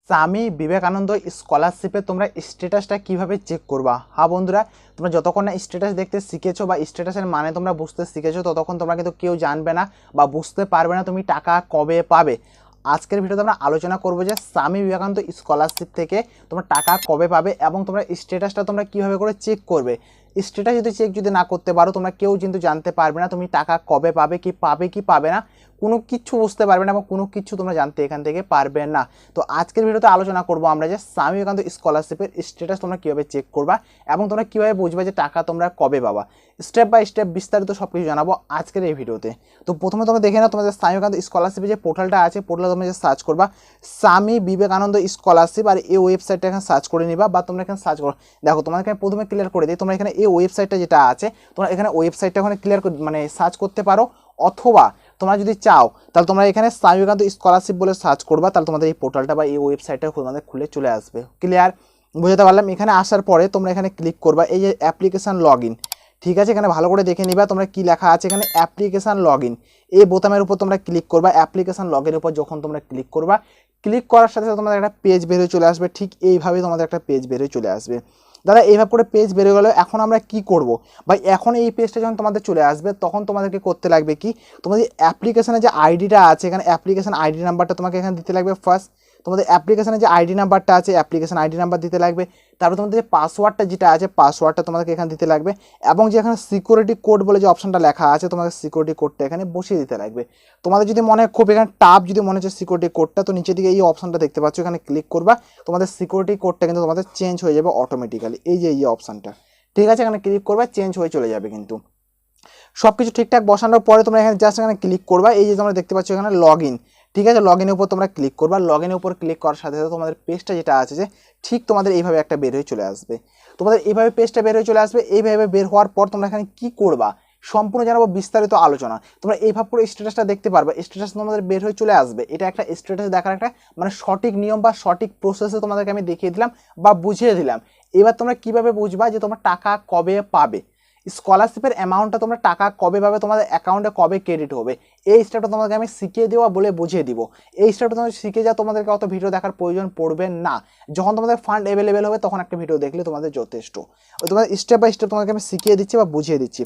স্বামী বিবেকানন্দ স্কলারশিপে তোমরা স্ট্যাটাসটা কিভাবে চেক করবা। হ্যাঁ বন্ধুরা, তোমরা যতক্ষণ না স্ট্যাটাস দেখতে শিখেছো বা স্ট্যাটাসের মানে তোমরা বুঝতে শিখেছো ততক্ষণ তোমরা কিন্তু কেউ জানবে না বা বুঝতে পারবে না তুমি টাকা কবে পাবে। আজকের ভিডিওতে আমরা আলোচনা করবো যে স্বামী বিবেকানন্দ স্কলারশিপ থেকে তোমরা টাকা কবে পাবে এবং তোমরা স্ট্যাটাসটা তোমরা কিভাবে করে চেক করবে। স্ট্যাটাস যদি চেক যদি না করতে পারো তোমরা কেউ কিন্তু জানতে পারবে না তুমি টাকা কবে পাবে কি পাবে না, কোনো কিছু বুঝতে পারবে না এবং কোনো কিছু তোমরা জানতে এখান থেকে পারবে না। তো আজকের ভিডিওতে আলোচনা করবো আমরা যে স্বামী বিবেকানন্দ স্কলারশিপের স্ট্যাটাস তোমরা কীভাবে চেক করবা এবং তোমরা কীভাবে বুঝবে যে টাকা তোমরা কবে পাবা। স্টেপ বাই স্টেপ বিস্তারিত সব কিছু জানাবো আজকের এই ভিডিওতে। তো প্রথমে তোমরা দেখে নাও তোমাদের স্বামী বিবেকানন্দ স্কলারশিপের যে পোর্টালটা আছে, পোর্টালে তোমরা যে সার্চ করবা স্বামী বিবেকানন্দ স্কলারশিপ আর এই ওয়েবসাইটটা এখানে সার্চ করে নিবা বা তোমরা এখানে সার্চ করো। দেখো তোমাদের এখানে প্রথমে ক্লিয়ার করে দিই, তোমরা এখানে এই ওয়েবসাইটটা যেটা আছে তোমরা এখানে ওয়েবসাইটটা ওখানে ক্লিয়ার মানে সার্চ করতে পারো, অথবা তোমরা যদি চাও তাহলে তোমরা এখানে স্বামী বিবেকানন্দ স্কলারশিপ বলে সার্চ করবা, তাহলে তোমাদের এই পোর্টালটা বা এই ওয়েবসাইটটা তোমাদের খুলে চলে আসবে। ক্লিয়ার বুঝতে পারলাম। এখানে আসার পরে তোমরা এখানে ক্লিক করবা এই যে অ্যাপ্লিকেশান লগ ইন, ঠিক আছে। এখানে ভালো করে দেখে নিবা তোমরা কি লেখা আছে এখানে অ্যাপ্লিকেশান লগ ইন, এই বোতামের উপর তোমরা ক্লিক করবা। অ্যাপ্লিকেশান লগ ইনের উপর যখন তোমরা ক্লিক করবা, ক্লিক করার সাথে সাথে তোমাদের একটা পেজ বেরিয়ে চলে আসবে। ঠিক এইভাবে তোমাদের একটা পেজ বেরিয়ে চলে আসবে। দাদা এইভাবে করে পেজ বেরিয়ে গেল, এখন আমরা কি করব ভাই? এখন এই পেজটা যখন তোমাদের চলে আসবে তখন তোমাদেরকে করতে লাগবে কি, তোমাদের অ্যাপ্লিকেশনের যে আইডিটা আছে এখানে অ্যাপ্লিকেশন আইডি নাম্বারটা তোমাকে এখানে দিতে লাগবে। ফার্স্ট তোমাদের অ্যাপ্লিকেশনের যে আইডি নাম্বারটা আছে অ্যাপ্লিকেশন আইডি নাম্বার দিতে লাগবে। তারপর তোমাদের যে পাসওয়ার্ডটা যেটা আছে পাসওয়ার্ডটা তোমাদেরকে এখানে দিতে লাগবে এবং যে এখানে সিকিউরিটি কোড বলে যে অপশনটা লেখা আছে তোমাদের সিকিউরিটি কোডটা এখানে বসিয়ে দিতে লাগবে। তোমাদের যদি মনে খুব এখানে টাফ যদি মনে হচ্ছে সিকিউরিটি কোডটা, তো নিচের দিকে এই অপশনটা দেখতে পাচ্ছ, এখানে ক্লিক করবা, তোমাদের সিকিউরিটি কোডটা কিন্তু তোমাদের চেঞ্জ হয়ে যাবে অটোমেটিক্যালি। এই যে এই অপশনটা, ঠিক আছে, এখানে ক্লিক করবা, চেঞ্জ হয়ে চলে যাবে। কিন্তু সব কিছু ঠিকঠাক বসানোর পরে তোমরা এখানে জাস্ট এখানে ক্লিক করবা, এই যে তোমরা দেখতে পাচ্ছ এখানে লগ ইন, ঠিক আছে। লগ ইনের উপর তোমরা ক্লিক করবা। লগ ইনের উপর ক্লিক করার সাথে সাথে তোমাদের পেজটা যেটা আছে যে ঠিক তোমাদের এইভাবে একটা বের হয়ে চলে আসবে। তোমাদের এইভাবে পেজটা বের হয়ে চলে আসবে। এইভাবে বের হওয়ার পর তোমরা এখানে কি করবা সম্পূর্ণ জানাবো, বিস্তারিত আলোচনা। তোমরা এইভাবে করে স্ট্যাটাসটা দেখতে পারবে, স্ট্যাটাস তোমাদের বের হয়ে চলে আসবে। এটা একটা স্ট্যাটাস দেখার একটা মানে সঠিক নিয়ম বা সঠিক প্রসেসে তোমাদেরকে আমি দেখিয়ে দিলাম বা বুঝিয়ে দিলাম। এবার তোমরা কিভাবে বুঝবা যে তোমরা টাকা কবে পাবে, স্কলারশিপের অ্যামাউন্টটা তোমরা টাকা কবে পাবে, তোমাদের অ্যাকাউন্টে কবে ক্রেডিট হবে, এই স্টেপটা তোমাদেরকে আমি শিখিয়ে দেওয়া বলে বুঝিয়ে দিব। এই স্টেপটা তোমরা শিখে যাও, তোমাদেরকে অত ভিডিও দেখার প্রয়োজন পড়বে না। যখন তোমাদের ফান্ড অ্যাভেলেবেল হবে তখন একটা ভিডিও দেখলে তোমাদের যথেষ্ট। তোমাদের স্টেপ বাই স্টেপ তোমাদেরকে আমি শিখিয়ে দিচ্ছি বা বুঝিয়ে দিচ্ছি।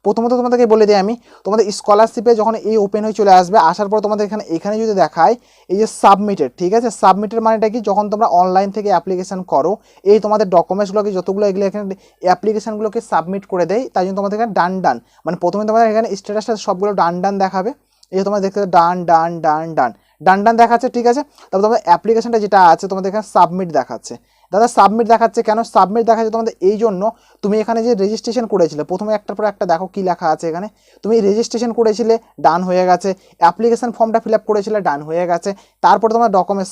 প্রথমত তোমাদেরকে বলে দিই আমি, তোমাদের স্কলারশিপে যখন এই ওপেন হয়ে চলে আসবে, আসার পর তোমাদের এখানে যদি দেখায় এই যে সাবমিটেড, ঠিক আছে। সাবমিটের মানেটা কি, যখন তোমরা অনলাইন থেকে অ্যাপ্লিকেশন করো, এই তোমাদের ডকুমেন্টসগুলোকে যতগুলো এগুলো এখানে অ্যাপ্লিকেশনগুলোকে সাবমিট করে দেয়, তাই জন্য তোমাদের এখানে ডান মানে প্রথমে তোমাদের এখানে স্ট্যাটাসটা সবগুলো ডান দেখাবে। এই যে তোমরা দেখতে ডান দেখাচ্ছে, ঠিক আছে। তারপর তোমাদের অ্যাপ্লিকেশনটা যেটা আছে তোমাদের এখানে সাবমিট দেখাচ্ছে। দাদা সাবমিট দেখাচ্ছে কেন? সাবমিট দেখাচ্ছে তোমাদের এই জন্য, তুমি এখানে যে রেজিস্ট্রেশন করেছিলে প্রথমে একটার পর একটা দেখো কি লেখা আছে এখানে। তুমি রেজিস্ট্রেশন করেছিলে, ডান হয়ে গেছে। অ্যাপ্লিকেশন ফর্মটা ফিল আপ করেছিলে, ডান হয়ে গেছে। তারপর তোমার ডকুমেন্ট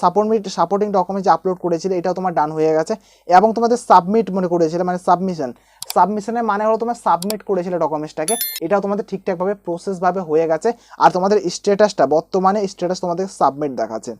সাপোর্টিং ডকুমেন্ট যে আপলোড করেছিলে এটাও তোমার ডান হয়ে গেছে। এবং তোমাদের সাবমিট মনে করেছিলে মানে সাবমিশনের মানে হলো তোমার সাবমিট করেছিলে ডকুমেন্টসটাকে, এটাও তোমাদের ঠিকঠাকভাবে প্রসেসভাবে হয়ে গেছে। আর তোমাদের স্ট্যাটাসটা বর্তমানে স্ট্যাটাস তোমাদের সাবমিট দেখাচ্ছে।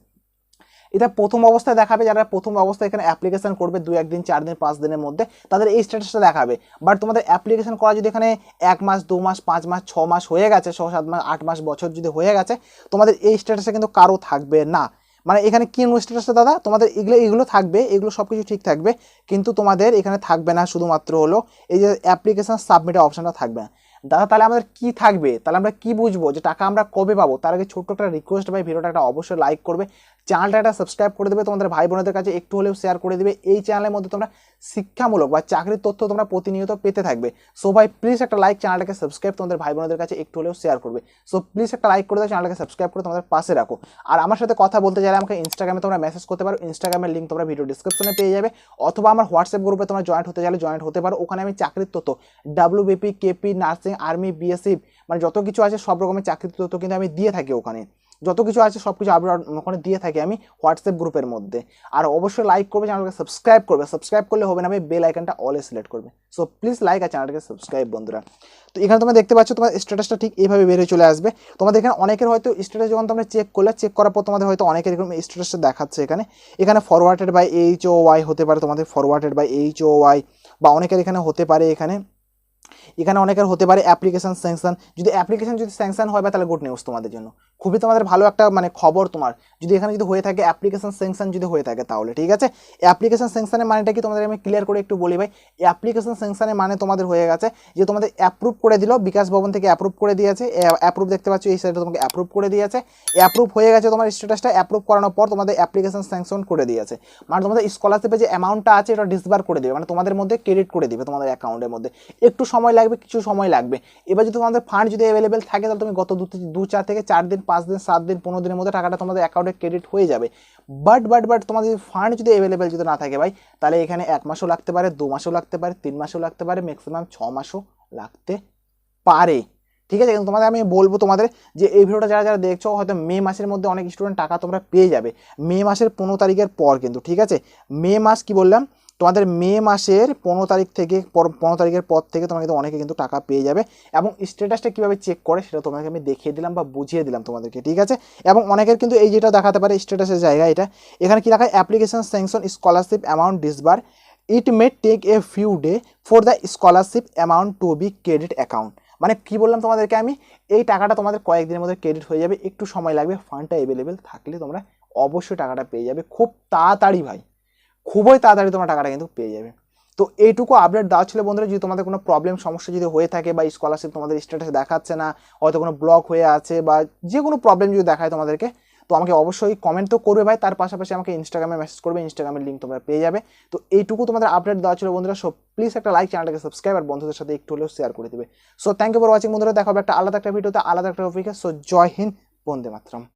এটা প্রথম অবস্থায় দেখাবে, যারা প্রথম অবস্থায় এখানে অ্যাপ্লিকেশন করবে 2-1 দিন 4 দিন 5 দিনের মধ্যে, তাদের এই স্ট্যাটাসটা দেখাবে। বাট তোমাদের অ্যাপ্লিকেশন করা যদি এখানে 1 মাস 2 মাস 5 মাস 6 মাস হয়ে গেছে, 6-7 মাস 8 মাস বছর যদি হয়ে গেছে, তোমাদের এই স্ট্যাটাসটা কিন্তু কারো থাকবে না। মানে এখানে কি স্ট্যাটাসটা দাদা, তোমাদের এগুলো থাকবে, এগুলো সব কিছু ঠিক থাকবে, কিন্তু তোমাদের এখানে থাকবে না শুধুমাত্র হলো এই যে অ্যাপ্লিকেশন সাবমিটের অপশনটা থাকবে না। দাদা তাহলে আমাদের কি থাকবে, তাহলে আমরা কি বুঝবো যে টাকা আমরা কবে পাবো? তার আগে ছোট্ট একটা রিকোয়েস্ট ভাই, ভিডিওটা একটা অবশ্যই লাইক করবে, চ্যানেলটা একটা সাবস্ক্রাইব করে দেবে, তোমাদের ভাই বোনদের কাছে একটু হলেও শেয়ার করে দেবে। এই চ্যানেলের মধ্যে তোমরা শিক্ষামূলক বা চাকরির তথ্য তোমরা প্রতিনিয়ত পেতে থাকবে। সো ভাই প্লিজ একটা লাইক, চ্যানেলটাকে সাবস্ক্রাইব, তোমাদের ভাই বোনদের কাছে একটু হলেও শেয়ার করবে। সো প্লিজ একটা লাইক করে দাও, চ্যানেলটাকে সাবস্ক্রাইব করে তোমাদের পাশে রাখো। আর আমার সাথে কথা বলতে চাইলে আমাকে ইনস্টাগ্রামে তোমরা মেসেজ করতে পারো, ইনস্টাগ্রামের লিঙ্ক তোমরা ভিডিও ডিসক্রিপশনে পেয়ে যাবে। অথবা আমার হোয়াটসঅ্যাপ গ্রুপে তোমরা জয়েন্ট হতে চাইলে জয়েন্ট হতে পারো। ওখানে আমি চাকরির তথ্য WBP, KP, nursing, army, BSc মানে যত কিছু আছে সব রকমের চাকরির তথ্য কিন্তু আমি দিয়ে থাকি ওখানে। যত কিছু আছে সব কিছু আপলোড ওখানে দিয়ে থাকি আমি হোয়াটসঅ্যাপ গ্রুপের মধ্যে। আর অবশ্যই লাইক করবে, চ্যানেলকে সাবস্ক্রাইব করবে। সাবস্ক্রাইব করলে হবে না ভাই, বেল আইকনটা অলে সিলেক্ট করবে। সো প্লিজ লাইক আর চ্যানেলটাকে সাবস্ক্রাইব বন্ধুরা। তো এখানে তোমরা দেখতে পাচ্ছ তোমার স্ট্যাটাসটা ঠিক এইভাবে বের হয়ে চলে আসবে। তোমাদের এখানে অনেকের হয়তো স্ট্যাটাস যখন তোমরা চেক করার পর তোমাদের হয়তো অনেকের এরকম স্ট্যাটাসটা দেখাচ্ছে এখানে ফরওয়ার্ডেড বাই HOY হতে পারে, তোমাদের ফরওয়ার্ডেড বাই HOY বা অনেকের এখানে হতে পারে এখানে অনেকের হতে পারে অ্যাপ্লিকেশন স্যাংশন। যদি অ্যাপ্লিকেশন স্যাংশন হয় বা তাহলে গুড নিউজ তোমাদের জন্য। খুবই তোমাদের ভালো একটা মানে খবর তোমার, যদি এখানে যদি হয়ে থাকে অ্যাপ্লিকেশন স্যাংশন যদি হয়ে থাকে তাহলে ঠিক আছে। অ্যাপ্লিকেশন স্যাংশনের মানেটা কি তোমাদের আমি ক্লিয়ার করে একটু বলি ভাই। অ্যাপ্লিকেশন স্যাংশনের মানে তোমাদের হয়ে গেছে যে তোমাদের অ্যাপ্রুভ করে দিল, বিকাশ ভবন থেকে অ্যাপ্রুভ করে দিয়েছে, অ্যাপ্রুভ দেখতে পাচ্ছ এই সাইডে তোমাকে অ্যাপ্রুভ করে দিয়েছে, অ্যাপ্রুভ হয়ে গেছে তোমার স্ট্যাটাসটা, অ্যাপ্রুভ করানোর পর তোমাদের অ্যাপ্লিকেশন স্যাংশন করে দিয়েছে, মানে তোমাদের স্কলারশিপে যে অ্যামাউন্টটা আছে এটা ডিসবার করে দেবে, মানে তোমাদের মধ্যে ক্রেডিট করে দিবে তোমাদের অ্যাকাউন্টের মধ্যে। একটু সময় লাগবে, কিছু সময় লাগবে। এবার যদি তোমাদের ফান্ড যদি অ্যাভেলেবেল থাকে তাহলে তুমি গত 2-4 থেকে 4 দিন 5 দিন 7 দিন 15 দিনের মধ্যে টাকাটা তোমাদের অ্যাকাউন্টে ক্রেডিট হয়ে যাবে। বাট তোমাদের ফান্ড যদি অ্যাভেলেবেল যদি না থাকে ভাই, তাহলে এখানে 1 মাসও লাগতে পারে, 2 মাসও লাগতে পারে, 3 মাসও লাগতে পারে, ম্যাক্সিমাম 6 মাসও লাগতে পারে। ঠিক আছে, কিন্তু তোমাদের আমি বলবো তোমাদের যে এই ভিডিওটা যারা যারা দেখছো হয়তো মে মাসের মধ্যে অনেক স্টুডেন্ট টাকা তোমরা পেয়ে যাবে, মে মাসের 15 তারিখের পর কিন্তু। ঠিক আছে, মে মাস কি বললাম তোমাদের, মে মাসের 15 তারিখ থেকে 15 তারিখের পর থেকে তোমরা কিন্তু অনেকে কিন্তু টাকা পেয়ে যাবে। এবং স্ট্যাটাসটা কীভাবে চেক করে সেটা তোমাকে আমি দেখিয়ে দিলাম বা বুঝিয়ে দিলাম তোমাদেরকে। ঠিক আছে, এবং অনেকের কিন্তু এই যেটা দেখাতে পারে স্ট্যাটাসের জায়গা, এটা এখানে কি রাখায় application sanction scholarship amount disburse, it may take a few day for the scholarship amount to be credit account. মানে কি বললাম তোমাদেরকে আমি, এই টাকাটা তোমাদের কয়েকদিনের মধ্যে ক্রেডিট হয়ে যাবে, একটু সময় লাগবে, ফান্ডটা অ্যাভেলেবেল থাকলে তোমরা অবশ্যই টাকাটা পেয়ে যাবে খুব তাড়াতাড়ি ভাই, খুবই তাড়াতাড়ি তোমরা টাকাটা কিন্তু পেয়ে যাবে। তো এইটুকু আপডেট দেওয়া ছিল বন্ধুরা, যদি তোমাদের কোনো প্রবলেম সমস্যা যদি হয়ে থাকে বা স্কলারশিপ তোমাদের স্ট্যাটাসে দেখাচ্ছে না, হয়তো কোনো ব্লক হয়ে আছে বা যে কোনো প্রবলেম যদি দেখায় তোমাদেরকে, তো আমাকে অবশ্যই কমেন্ট তো করবে ভাই, তার পাশাপাশি আমাকে ইনস্টাগ্রামে মেসেজ করবে, ইনস্টাগ্রামের লিঙ্ক তোমরা পেয়ে যাবে। তো এইটুকু তোমাদের আপডেট দেওয়া ছিল বন্ধুরা। সো প্লিজ একটা লাইক, চ্যানেলটাকে সাবস্ক্রাইব আর বন্ধুদের সাথে একটু হলেও শেয়ার করে দিবে। So thank you for watching বন্ধুরা, দেখা হবে একটা আলাদা একটা ভিডিওতে আলাদা একটা টপিকে। সো জয় হিন্দ, বন্দে মাতরম।